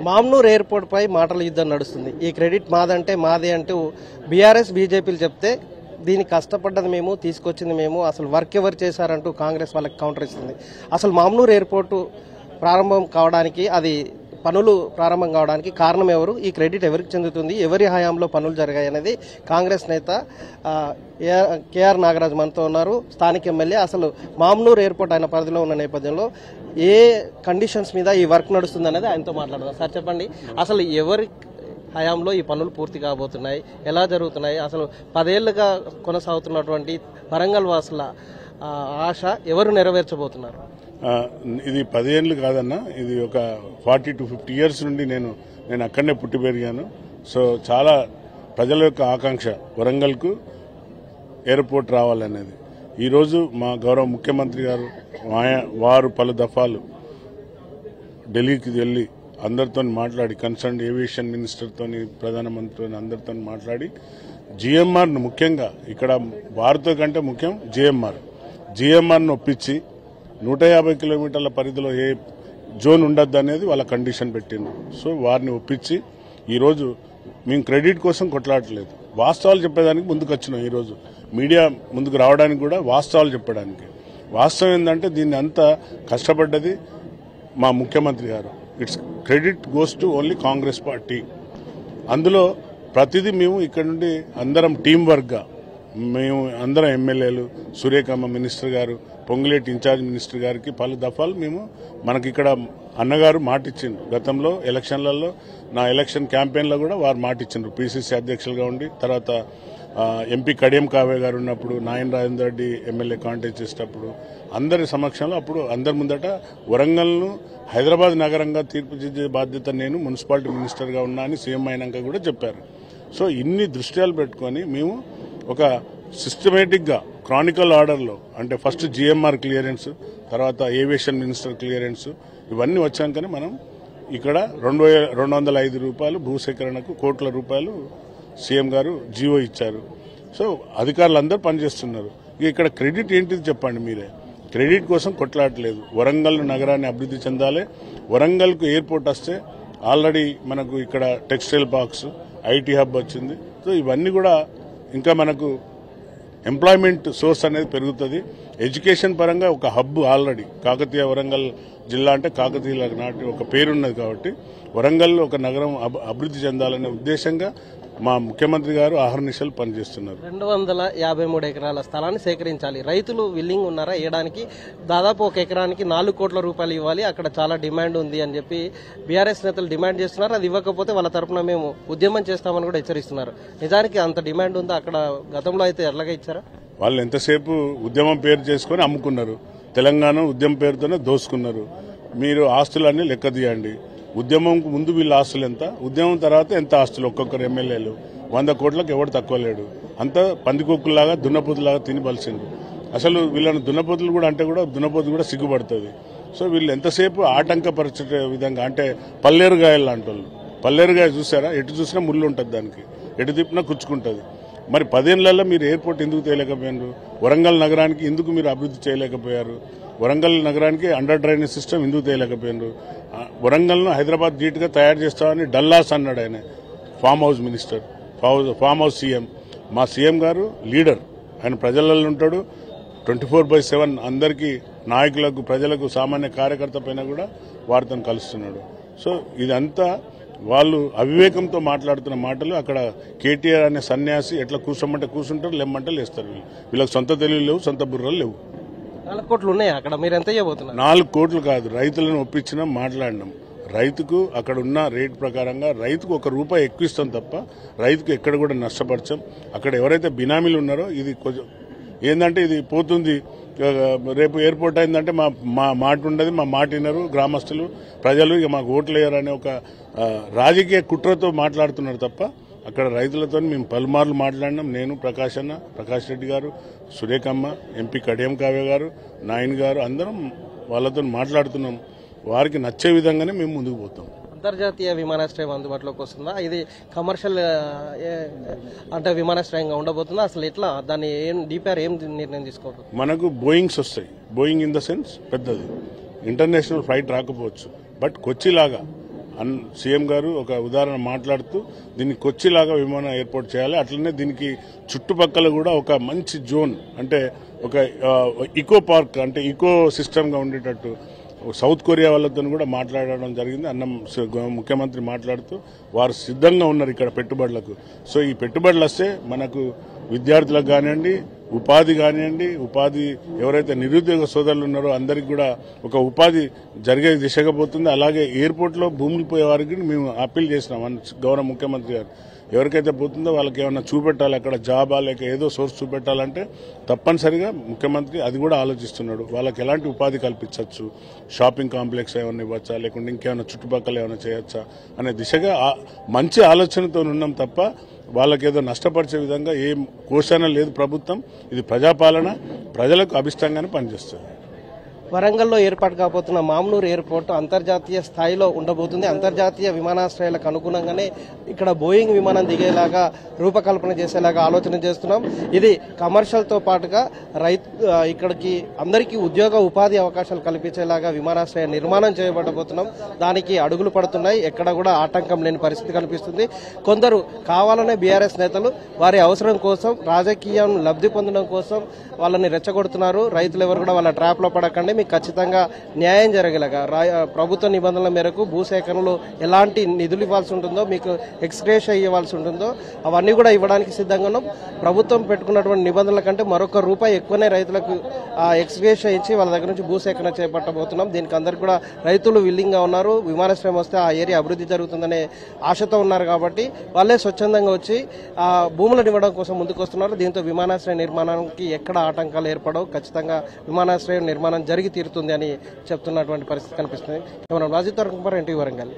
Mamnoor airport పై మాటల యుద్ధం నడుస్తుంది. ఈ క్రెడిట్ మాదంటే మాదే అంటూ బీఆర్ఎస్ బీజేపీలు చెప్తే దీన్ని కష్టపడ్డది మేము, తీసుకొచ్చింది మేము, అసలు వర్క్ ఎవరు చేశారంటూ కాంగ్రెస్ వాళ్ళకి కౌంటర్ ఇస్తుంది. అసలు మామ్నూర్ ఎయిర్పోర్టు ప్రారంభం కావడానికి, అది పనులు ప్రారంభం కావడానికి కారణం ఎవరు, ఈ క్రెడిట్ ఎవరికి చెందుతుంది, ఎవరి హయాంలో పనులు జరిగాయి అనేది కాంగ్రెస్ నేత కేఆర్ నాగరాజ్ మనతో ఉన్నారు, స్థానిక ఎమ్మెల్యే. అసలు మామ్నూర్ ఎయిర్పోర్ట్ ఆయన పరిధిలో ఉన్న నేపథ్యంలో ఏ కండిషన్స్ మీద ఈ వర్క్ నడుస్తుంది అనేది ఆయనతో మాట్లాడదాం. సార్ చెప్పండి, అసలు ఎవరి హయాంలో ఈ పనులు పూర్తి కాబోతున్నాయి, ఎలా జరుగుతున్నాయి, అసలు 10 ఏళ్లుగా కొనసాగుతున్నటువంటి వరంగల్ వాసుల ఆశ ఎవరు నెరవేర్చబోతున్నారు? ఇది 10 ఏళ్ళు కాదన్నా, ఇది ఒక 40 to 50 ఇయర్స్ నుండి నేను అక్కడనే పుట్టి పెరిగాను. సో చాలా ప్రజల యొక్క ఆకాంక్ష వరంగల్కు ఎయిర్పోర్ట్ రావాలనేది. ఈరోజు మా గౌరవ ముఖ్యమంత్రి గారు వారు పలు దఫాలు ఢిల్లీకి వెళ్ళి అందరితో మాట్లాడి, కన్సర్న్ ఏవియేషన్ మినిస్టర్తో, ప్రధానమంత్రితో అందరితో మాట్లాడి జిఎంఆర్ను, ముఖ్యంగా ఇక్కడ వారితో కంటే ముఖ్యం జిఎంఆర్ను ఒప్పించి 150 కిలోమీటర్ల పరిధిలో ఏ జోన్ ఉండద్దు అనేది వాళ్ళ కండిషన్ పెట్టింది. సో వారిని ఒప్పించి ఈరోజు మేము క్రెడిట్ కోసం కొట్లాడలేదు, వాస్తవాలు చెప్పేదానికి ముందుకు వచ్చినాం. ఈరోజు మీడియా ముందుకు రావడానికి కూడా వాస్తవాలు చెప్పడానికి. వాస్తవం ఏంటంటే దీన్ని అంతా కష్టపడ్డది మా ముఖ్యమంత్రి గారు. It's credit goes to only Congress party. అందులో ప్రతిదీ మేము ఇక్కడ నుండి అందరం టీం వర్క్గా, మేము అందరం ఎమ్మెల్యేలు, సురేఖమ్మ మినిస్టర్ గారు, పొంగులేటి ఇన్ఛార్జ్ మినిస్టర్ గారికి పలు దఫాలు మనకి ఇక్కడ అన్నగారు మాటిచ్చిండ్రు. గతంలో ఎలక్షన్లలో, నా ఎలక్షన్ క్యాంపెయిన్లో కూడా వారు మాటిచ్చిండ్రు. పిసిసి అధ్యక్షులుగా ఉండి, తర్వాత ఎంపీ కడియం కావ్య గారు ఉన్నప్పుడు, నాయన రాజేందర్ రెడ్డి ఎమ్మెల్యే కాంటెస్ట్ చేసేటప్పుడు అందరి సమక్షంలో, అప్పుడు అందరి ముందట వరంగల్ను హైదరాబాద్ నగరంగా తీర్చిదిద్దే బాధ్యత నేను మున్సిపాలిటీ మినిస్టర్గా ఉన్నా అని సీఎం అయినాక కూడా చెప్పారు. సో ఇన్ని దృష్ట్యాలు పెట్టుకొని మేము ఒక సిస్టమేటిక్గా క్రానికల్ ఆర్డర్లో, అంటే ఫస్ట్ జిఎంఆర్ క్లియరెన్స్, తర్వాత ఏవియేషన్ మినిస్టర్ క్లియరెన్స్, ఇవన్నీ వచ్చాకనే మనం ఇక్కడ 205 రూపాయలు భూసేకరణకు కోట్ల రూపాయలు సీఎం గారు జీవో ఇచ్చారు. సో అధికారులందరూ పనిచేస్తున్నారు. ఇక్కడ క్రెడిట్ ఏంటిది చెప్పండి మీరే. క్రెడిట్ కోసం కొట్లాడలేదు. వరంగల్ నగరాన్ని అభివృద్ధి చెందాలి. వరంగల్కు ఎయిర్పోర్ట్ వస్తే ఆల్రెడీ మనకు ఇక్కడ టెక్స్టైల్ పార్క్స్, ఐటీ హబ్ వచ్చింది. సో ఇవన్నీ కూడా ఇంకా మనకు ఎంప్లాయ్మెంట్ సోర్స్ అనేది పెరుగుతుంది. ఎడ్యుకేషన్ పరంగా ఒక హబ్ ఆల్రెడీ కాకతీయ వరంగల్ జిల్లా అంటే కాకతీయుల నాటి ఒక పేరున్నది కాబట్టి వరంగల్లో ఒక నగరం అభివృద్ధి చెందాలనే ఉద్దేశంగా మా ముఖ్యమంత్రి గారు ఆహర్నిశలు పనిచేస్తున్నారు. 253 ఎకరాల స్థలాన్ని సేకరించాలి. రైతులు విల్లింగ్ ఉన్నారా ఇవ్వడానికి? దాదాపు ఒక ఎకరానికి 4 కోట్ల రూపాయలు ఇవ్వాలి, అక్కడ చాలా డిమాండ్ ఉంది అని చెప్పి బీఆర్ఎస్ నేతలు డిమాండ్ చేస్తున్నారు. అది ఇవ్వకపోతే వాళ్ళ తరఫున మేము ఉద్యమం చేస్తామని కూడా హెచ్చరిస్తున్నారు. నిజానికి అంత డిమాండ్ ఉందా అక్కడ? గతంలో అయితే ఎట్లాగా ఇచ్చారా? వాళ్ళు ఎంతసేపు ఉద్యమం పేరు చేసుకుని అమ్ముకున్నారు. తెలంగాణ ఉద్యమం పేరుతోనే దోసుకున్నారు. మీరు ఆస్తులన్నీ లెక్క తీయండి. ఉద్యమం ముందు వీళ్ళ ఆస్తులు ఎంత, ఉద్యమం తర్వాత ఎంత ఆస్తులు. ఒక్కొక్కరు ఎమ్మెల్యేలు 100 కోట్లకు ఎవరు తక్కువ లేడు. అంతా పందికొక్కులాగా దున్నపోతులాగా తిని బలిసిండు. అసలు వీళ్ళని దున్నపోతులు కూడా అంటే కూడా దున్నపోతు కూడా సిగ్గుపడుతుంది. సో వీళ్ళు ఎంతసేపు ఆటంకపరిచే విధంగా, అంటే పల్లేరుగాయలు లాంటి వాళ్ళు. పల్లేరుగాయ చూసారా, ఎటు చూసినా ముళ్ళు ఉంటుంది, దానికి ఎటు తిప్పినా కుచ్చుకుంటుంది. మరి 10 ఏళ్లలో మీరు ఎయిర్పోర్ట్ ఎందుకు తేలేకపోయారు? వరంగల్ నగరానికి ఎందుకు మీరు అభివృద్ధి చేయలేకపోయారు? వరంగల్ నగరానికి అండర్ డ్రైనేజ్ సిస్టమ్ ఎందుకు తేలేకపోయారు? వరంగల్ను హైదరాబాద్ ధీటుగా తయారు చేస్తామని డల్లాస్ అన్నాడు ఆయన, farm house minister, farm house CM. మా సీఎం గారు లీడర్, ఆయన ప్రజలలో ఉంటాడు. 24/7 అందరికీ, నాయకులకు, ప్రజలకు, సామాన్య కార్యకర్త పైన కూడా వారితో కలుస్తున్నాడు. సో ఇదంతా వాళ్ళు అవివేకంతో మాట్లాడుతున్న మాటలు. అక్కడ కేటీఆర్ అనే సన్యాసి ఎట్లా కూర్చోమంటే కూర్చుంటారు, లేమ్మంటే లేస్తారు. వీళ్ళకి సొంత తెలివి లేవు, సొంత బుర్రలు లేవు. 4 కోట్లు ఉన్నాయి అక్కడ, మీరు ఎంత చేయబోతున్నారు? 4 కోట్లు కాదు, రైతులను ఒప్పించినాం, మాట్లాడినాం. రైతుకు అక్కడ ఉన్న రేట్ ప్రకారంగా రైతుకు ₹1 ఎక్కువ ఇస్తాం తప్ప రైతుకు ఎక్కడ కూడా నష్టపరచం. అక్కడ ఎవరైతే బినామీలు ఉన్నారో, ఇది కొంచెం ఏంటంటే ఇది పోతుంది. రేపు ఎయిర్పోర్ట్ అయిందంటే మా మాట ఉండదు, మా మాట వినరు గ్రామస్తులు, ప్రజలు, ఇక మాకు ఓట్లు వేయరు అనే ఒక రాజకీయ కుట్రతో మాట్లాడుతున్నారు తప్ప అక్కడ రైతులతో మేము పలుమార్లు మాట్లాడినాం. నేను, ప్రకాష్ రెడ్డి గారు, సురేఖమ్మ, ఎంపీ కడియం కావ్య గారు, నాయన్ గారు, అందరం వాళ్ళతో మాట్లాడుతున్నాం. వారికి నచ్చే విధంగానే మేము ముందుకు పోతాం. అంతర్జాతీయ విమానాశ్రయం అందుబాటులోకి వస్తుందా? ఇది కమర్షియల్ అంటే విమానాశ్రయంగా ఉండబోతుందా? అసలు ఎట్లా దాన్ని డిపిఆర్ ఏం నిర్ణయం తీసుకోవచ్చు? మనకు బోయింగ్స్ వస్తాయి. బోయింగ్ ఇన్ ద సెన్స్ పెద్దది, ఇంటర్నేషనల్ ఫ్లైట్ రాకపోవచ్చు, బట్ కొచ్చిలాగా సీఎం గారు ఒక ఉదాహరణ మాట్లాడుతూ దీన్ని కొచ్చిలాగా విమానం ఎయిర్పోర్ట్ చేయాలి. అట్లనే దీనికి చుట్టుపక్కల కూడా ఒక మంచి జోన్ అంటే ఒక ఇకో పార్క్ అంటే ఇకో సిస్టమ్గా ఉండేటట్టు సౌత్ కొరియా వాళ్ళతో కూడా మాట్లాడడం జరిగింది. ముఖ్యమంత్రి మాట్లాడుతూ వారు సిద్ధంగా ఉన్నారు ఇక్కడ పెట్టుబడులకు. సో ఈ పెట్టుబడులు వస్తే మనకు విద్యార్థులకు కానివ్వండి, ఉపాధి కానివ్వండి, ఉపాధి ఎవరైతే నిరుద్యోగ సోదరులు ఉన్నారో అందరికి కూడా ఒక ఉపాధి జరిగే దిశగా పోతుంది. అలాగే ఎయిర్పోర్ట్లో భూములు పోయే వారికి మేము అప్పీల్ చేసినాం గౌరవ ముఖ్యమంత్రి గారు. ఎవరికైతే పోతుందో వాళ్ళకి ఏమన్నా చూపెట్టాలి, అక్కడ జాబా లేక ఏదో సోర్స్ చూపెట్టాలంటే తప్పనిసరిగా ముఖ్యమంత్రి అది కూడా ఆలోచిస్తున్నాడు. వాళ్ళకి ఎలాంటి ఉపాధి కల్పించవచ్చు, షాపింగ్ కాంప్లెక్స్ ఏమైనా ఇవ్వచ్చా, లేకుంటే ఇంకేమైనా చుట్టుపక్కల ఏమైనా చేయొచ్చా అనే దిశగా మంచి ఆలోచనతో ఉన్నాం తప్ప వాళ్ళకేదో నష్టపరిచే విధంగా ఏం కోశాన లేదు ప్రభుత్వం. ఇది ప్రజాపాలన, ప్రజలకు అభిష్టంగానే పనిచేస్తుంది. వరంగల్లో ఏర్పాటు కాబోతున్న మామ్నూర్ ఎయిర్పోర్ట్ అంతర్జాతీయ స్థాయిలో ఉండబోతుంది. అంతర్జాతీయ విమానాశ్రయాలకు అనుగుణంగానే ఇక్కడ బోయింగ్ విమానం దిగేలాగా రూపకల్పన చేసేలాగా ఆలోచన చేస్తున్నాం. ఇది కమర్షియల్తో పాటుగా ఇక్కడికి అందరికీ ఉద్యోగ ఉపాధి అవకాశాలు కల్పించేలాగా విమానాశ్రయ నిర్మాణం చేయబడబోతున్నాం. దానికి అడుగులు పడుతున్నాయి. ఎక్కడ కూడా ఆటంకం లేని పరిస్థితి కనిపిస్తుంది. కొందరు కావాలనే బీఆర్ఎస్ నేతలు వారి అవసరం కోసం, రాజకీయం లబ్ధి పొందడం కోసం వాళ్ళని రెచ్చగొడుతున్నారు. రైతులు ఎవరు కూడా వాళ్ళ ట్రాప్లో పడకండి, మీకు ఖచ్చితంగా న్యాయం జరగలేగా ప్రభుత్వ నిబంధనల మేరకు భూసేకరణలో ఎలాంటి నిధులు ఇవ్వాల్సి ఉంటుందో, మీకు ఎక్స్గ్రేషియా ఇవ్వాల్సి ఉంటుందో అవన్నీ కూడా ఇవ్వడానికి సిద్ధంగా ఉన్నాం. ప్రభుత్వం పెట్టుకున్నటువంటి నిబంధనల కంటే మరొక రూపాయి ఎక్కువనే రైతులకు ఎక్స్గ్రేషియా ఇచ్చి వాళ్ళ దగ్గర నుంచి భూసేకరణ చేపట్టబోతున్నాం. దీనికి అందరికీ కూడా రైతులు విల్లింగ్గా ఉన్నారు. విమానాశ్రయం వస్తే ఆ ఏరియా అభివృద్ధి జరుగుతుందనే ఆశతో ఉన్నారు కాబట్టి వాళ్ళే స్వచ్ఛందంగా వచ్చి ఆ భూములను ఇవ్వడం కోసం ముందుకు వస్తున్నారు. దీంతో విమానాశ్రయ నిర్మాణానికి ఎక్కడ ఆటంకాలు ఏర్పడవు, ఖచ్చితంగా విమానాశ్రయం నిర్మాణం జరిగి తీరుతుంది అని చెప్తున్నటువంటి పరిస్థితి కనిపిస్తుంది. రాజీవ్ తరకుమార్, ఎన్టీవీ వరంగల్.